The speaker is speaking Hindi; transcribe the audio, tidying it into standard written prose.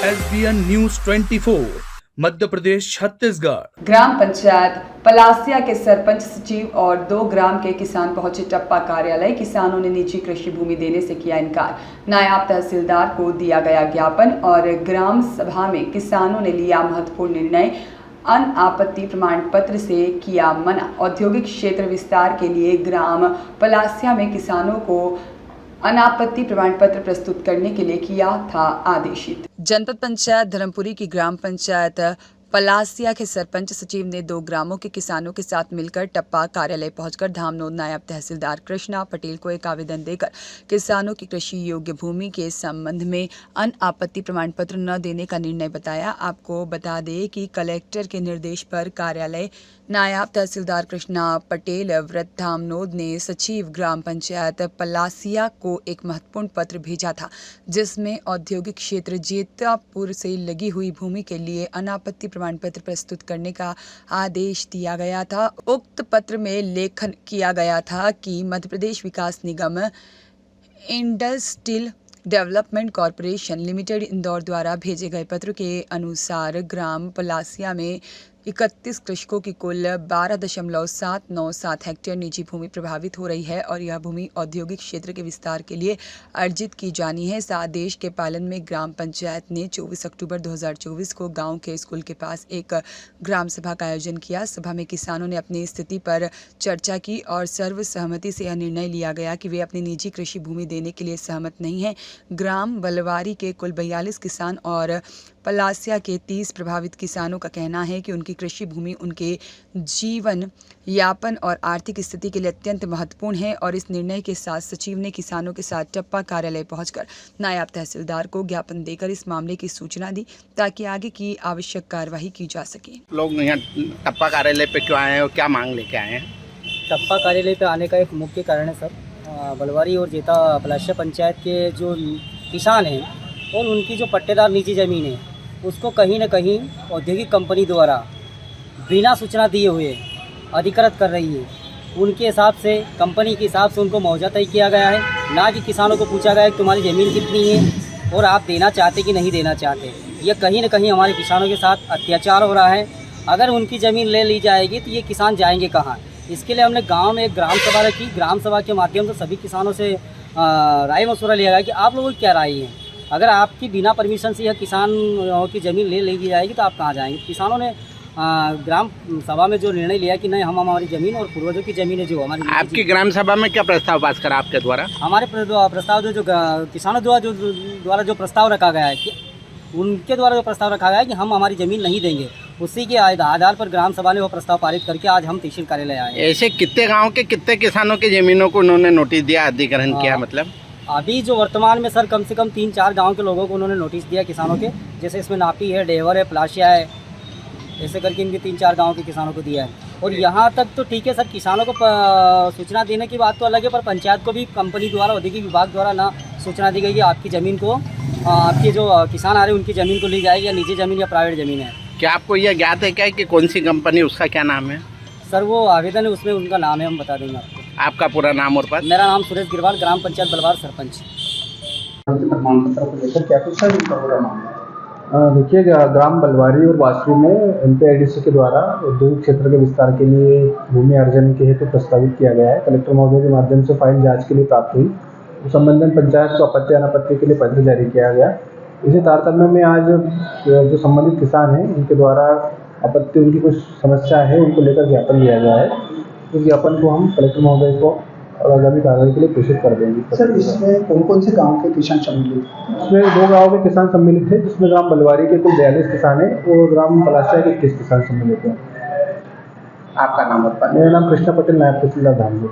SBN news 24 Madhya Pradesh Chhattisgarh. ग्राम पंचायत पलासिया के सरपंच सचिव और 2 ग्राम के किसान पहुंचे टप्पा कार्यालय। किसानों ने निजी कृषि भूमि देने से किया इनकार। नायब तहसीलदार को दिया गया ज्ञापन और ग्राम सभा में किसानों ने लिया महत्वपूर्ण निर्णय। अनापत्ति प्रमाण पत्र से किया मना। औद्योगिक क्षेत्र विस्तार के लिए ग्राम पलासिया में किसानों को अनापत्ति प्रमाण पत्र प्रस्तुत करने के लिए किया था आदेशित। जनपद पंचायत धर्मपुरी की ग्राम पंचायत पलासिया के सरपंच सचिव ने 2 ग्रामों के किसानों के साथ मिलकर टप्पा कार्यालय पहुंचकर धामनोद नायब तहसीलदार कृष्णा पटेल को एक आवेदन देकर किसानों की कृषि योग्य भूमि के संबंध में अनापत्ति प्रमाण पत्र न देने का निर्णय बताया। आपको बता दें कि कलेक्टर के निर्देश पर कार्यालय नायब तहसीलदार कृष्णा पटेल वृत्त धामनोद ने सचिव ग्राम पंचायत पलासिया को एक महत्वपूर्ण पत्र भेजा था, जिसमें औद्योगिक क्षेत्र जेतापुर से लगी हुई भूमि के लिए अनापत्ति प्रमाण पत्र प्रस्तुत करने का आदेश दिया गया था। उक्त पत्र में लेखन किया गया था कि Madhya Pradesh Vikas Nigam industrial development corporation limited Indore द्वारा भेजे गए पत्र के अनुसार ग्राम पलासिया में 31 कृषकों की कुल 12.797 हेक्टेयर निजी भूमि प्रभावित हो रही है और यह भूमि औद्योगिक क्षेत्र के विस्तार के लिए अर्जित की जानी है। इस आदेश के पालन में ग्राम पंचायत ने 24 अक्टूबर 2024 को गांव के स्कूल के पास एक ग्राम सभा का आयोजन किया। सभा में किसानों ने अपनी स्थिति पर चर्चा की और सर्वसहमति से यह निर्णय लिया गया कि वे अपनी निजी कृषि भूमि देने के लिए सहमत नहीं हैं। ग्राम बलवारी के कुल 42 किसान और पलासिया के 30 प्रभावित किसानों का कहना है कि उनकी कृषि भूमि उनके जीवन यापन और आर्थिक स्थिति के लिए अत्यंत महत्वपूर्ण है और इस निर्णय के साथ सचिव ने किसानों के साथ टप्पा कार्यालय पहुंचकर नायब तहसीलदार को ज्ञापन देकर इस मामले की सूचना दी ताकि आगे की आवश्यक कार्यवाही की जा सके। लोग यहाँ टप्पा कार्यालय पे क्यों आए हैं और क्या मांग लेके आए हैं? टप्पा कार्यालय पे आने का एक मुख्य कारण है सर, बलवारी और जेता पलासिया पंचायत के जो किसान हैं और उनकी जो पट्टेदार निजी ज़मीन है उसको कहीं न कहीं औद्योगिक कंपनी द्वारा बिना सूचना दिए हुए अधिकृत कर रही है। उनके हिसाब से, कंपनी के हिसाब से उनको मुआवजा तय किया गया है, ना कि किसानों को पूछा गया है कि तुम्हारी ज़मीन कितनी है और आप देना चाहते कि नहीं देना चाहते। यह कहीं न कहीं हमारे किसानों के साथ अत्याचार हो रहा है। अगर उनकी ज़मीन ले ली जाएगी तो ये किसान जाएंगे कहाँ? इसके लिए हमने गाँव में एक ग्राम सभा रखी। ग्राम सभा के माध्यम से सभी किसानों से राय मशवरा लिया गया कि आप लोगों की क्या राय है। अगर आपकी बिना परमिशन से यह किसान की ज़मीन ले ली जाएगी तो आप कहाँ जाएंगे? किसानों ने ग्राम सभा में जो निर्णय लिया कि नहीं, हम हमारी ज़मीन और पूर्वजों की ज़मीन है जो हमारी। आपकी ग्राम सभा में क्या प्रस्ताव पास करा आपके द्वारा? हमारे प्रस्ताव जो किसानों द्वारा जो प्रस्ताव रखा गया है कि उनके द्वारा जो प्रस्ताव रखा गया है कि हम हमारी ज़मीन नहीं देंगे, उसी के आधार पर ग्राम सभा ने वो प्रस्ताव पारित करके आज हम तहसील कार्यालय आए। ऐसे कितने गाँव के कितने किसानों की ज़मीनों को उन्होंने नोटिस दिया, अधिग्रहण किया? मतलब अभी जो वर्तमान में सर कम से कम 3-4 गांव के लोगों को उन्होंने नोटिस दिया किसानों के, जैसे इसमें नापी है, डेवर है, पलासिया है, ऐसे करके इनके 3-4 गांव के किसानों को दिया है। और यहाँ तक तो ठीक है सर, किसानों को सूचना देने की बात तो अलग है, पर पंचायत को भी कंपनी द्वारा, औद्योगिक विभाग द्वारा ना सूचना दी गई कि आपकी ज़मीन को, आपके जो किसान आ रहे हैं उनकी ज़मीन को ली जाएगी या निजी ज़मीन या प्राइवेट ज़मीन है। क्या आपको यह ज्ञात है क्या कि कौन सी कंपनी, उसका क्या नाम है? सर वो आवेदन है, उसमें उनका नाम है, हम बता देंगे आपको। आपका पूरा नाम और पद? मेरा नाम सुरेश गिरवाल, ग्राम पंचायत बलवार सरपंच। प्रमाण पत्र को लेकर क्या कुछ सर इनका पूरा मामला? देखिए, ग्राम बलवारी और बासरी में MPIDC के द्वारा औद्योगिक क्षेत्र के विस्तार के लिए भूमि अर्जन के हेतु प्रस्तावित किया गया है। कलेक्टर महोदय के माध्यम से फाइल जांच के लिए प्राप्त हुई। संबंधित पंचायत को आपत्ति अनापत्ति के लिए पत्र जारी किया गया। इसी तारतम्य में आज जो संबंधित किसान हैं उनके द्वारा आपत्ति, उनकी कुछ समस्या है, उनको लेकर ज्ञापन दिया गया है। उस ज्ञापन को हम कलेक्टर महोदय को और आगामी कार्रवाई के लिए प्रेषित कर देंगे। सर इसमें कौन कौन से गांव के किसान सम्मिलित हैं? इसमें 2 गाँव के किसान सम्मिलित थे, जिसमें ग्राम बलवारी के कुल 42 किसान हैं और ग्राम पलासिया के 21 किसान सम्मिलित हैं। आपका नाम और पद? मेरा नाम कृष्णा पटेल, नायब तहसीलदार धामनोद।